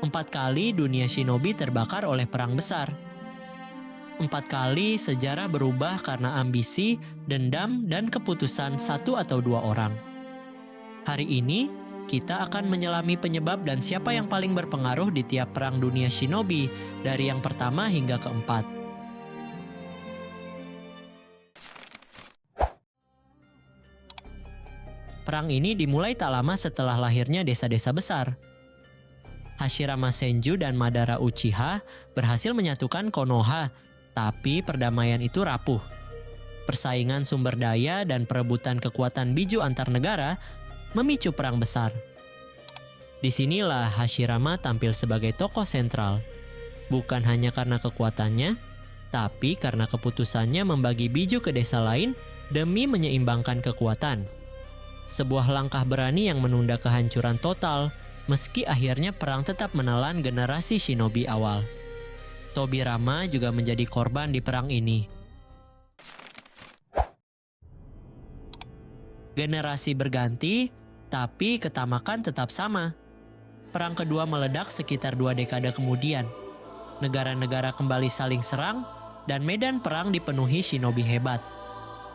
4 kali dunia shinobi terbakar oleh perang besar. 4 kali sejarah berubah karena ambisi, dendam, dan keputusan satu atau dua orang. Hari ini, kita akan menyelami penyebab dan siapa yang paling berpengaruh di tiap perang dunia shinobi, dari yang pertama hingga keempat. Perang ini dimulai tak lama setelah lahirnya desa-desa besar. Hashirama Senju dan Madara Uchiha berhasil menyatukan Konoha, tapi perdamaian itu rapuh. Persaingan sumber daya dan perebutan kekuatan biju antar negara memicu perang besar. Disinilah Hashirama tampil sebagai tokoh sentral, bukan hanya karena kekuatannya, tapi karena keputusannya membagi biju ke desa lain demi menyeimbangkan kekuatan. Sebuah langkah berani yang menunda kehancuran total, meski akhirnya perang tetap menelan generasi shinobi awal. Tobirama juga menjadi korban di perang ini. Generasi berganti, tapi ketamakan tetap sama. Perang kedua meledak sekitar 2 dekade kemudian. Negara-negara kembali saling serang, dan medan perang dipenuhi shinobi hebat.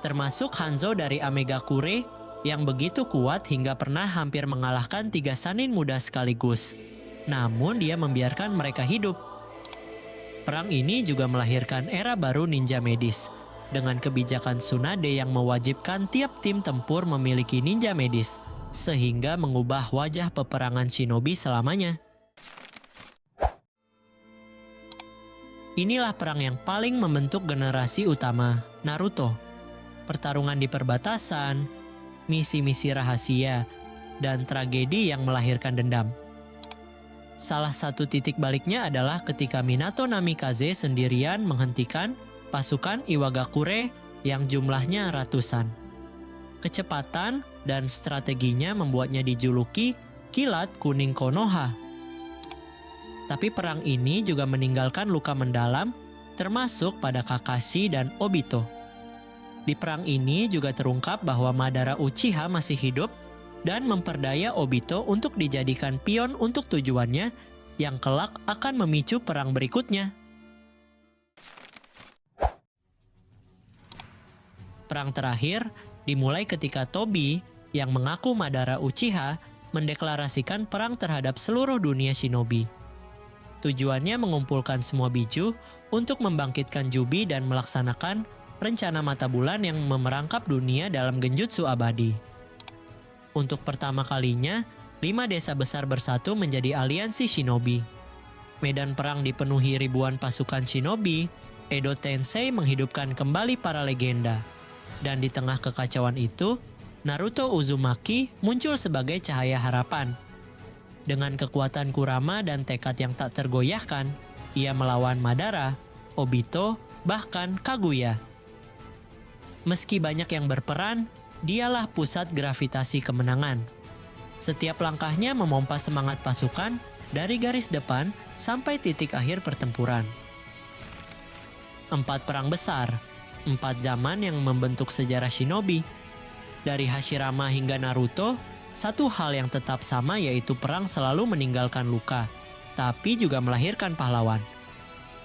Termasuk Hanzo dari Amegakure, yang begitu kuat hingga pernah hampir mengalahkan 3 Sannin muda sekaligus. Namun dia membiarkan mereka hidup. Perang ini juga melahirkan era baru ninja medis, dengan kebijakan Tsunade yang mewajibkan tiap tim tempur memiliki ninja medis, sehingga mengubah wajah peperangan shinobi selamanya. Inilah perang yang paling membentuk generasi utama, Naruto. Pertarungan di perbatasan, misi-misi rahasia, dan tragedi yang melahirkan dendam. Salah satu titik baliknya adalah ketika Minato Namikaze sendirian menghentikan pasukan Iwagakure yang jumlahnya ratusan. Kecepatan dan strateginya membuatnya dijuluki Kilat Kuning Konoha. Tapi perang ini juga meninggalkan luka mendalam, termasuk pada Kakashi dan Obito. Di perang ini juga terungkap bahwa Madara Uchiha masih hidup dan memperdaya Obito untuk dijadikan pion untuk tujuannya yang kelak akan memicu perang berikutnya. Perang terakhir dimulai ketika Tobi yang mengaku Madara Uchiha mendeklarasikan perang terhadap seluruh dunia shinobi. Tujuannya mengumpulkan semua biju untuk membangkitkan Jubi dan melaksanakan rencana mata bulan yang memerangkap dunia dalam genjutsu abadi. Untuk pertama kalinya, 5 desa besar bersatu menjadi aliansi shinobi. Medan perang dipenuhi ribuan pasukan shinobi, Edo Tensei menghidupkan kembali para legenda. Dan di tengah kekacauan itu, Naruto Uzumaki muncul sebagai cahaya harapan. Dengan kekuatan Kurama dan tekad yang tak tergoyahkan, ia melawan Madara, Obito, bahkan Kaguya. Meski banyak yang berperan, dialah pusat gravitasi kemenangan. Setiap langkahnya memompa semangat pasukan dari garis depan sampai titik akhir pertempuran. 4 perang besar, 4 zaman yang membentuk sejarah shinobi. Dari Hashirama hingga Naruto, satu hal yang tetap sama yaitu perang selalu meninggalkan luka, tapi juga melahirkan pahlawan.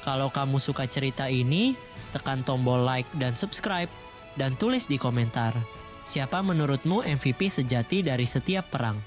Kalau kamu suka cerita ini, tekan tombol like dan subscribe, dan tulis di komentar, siapa menurutmu MVP sejati dari setiap perang?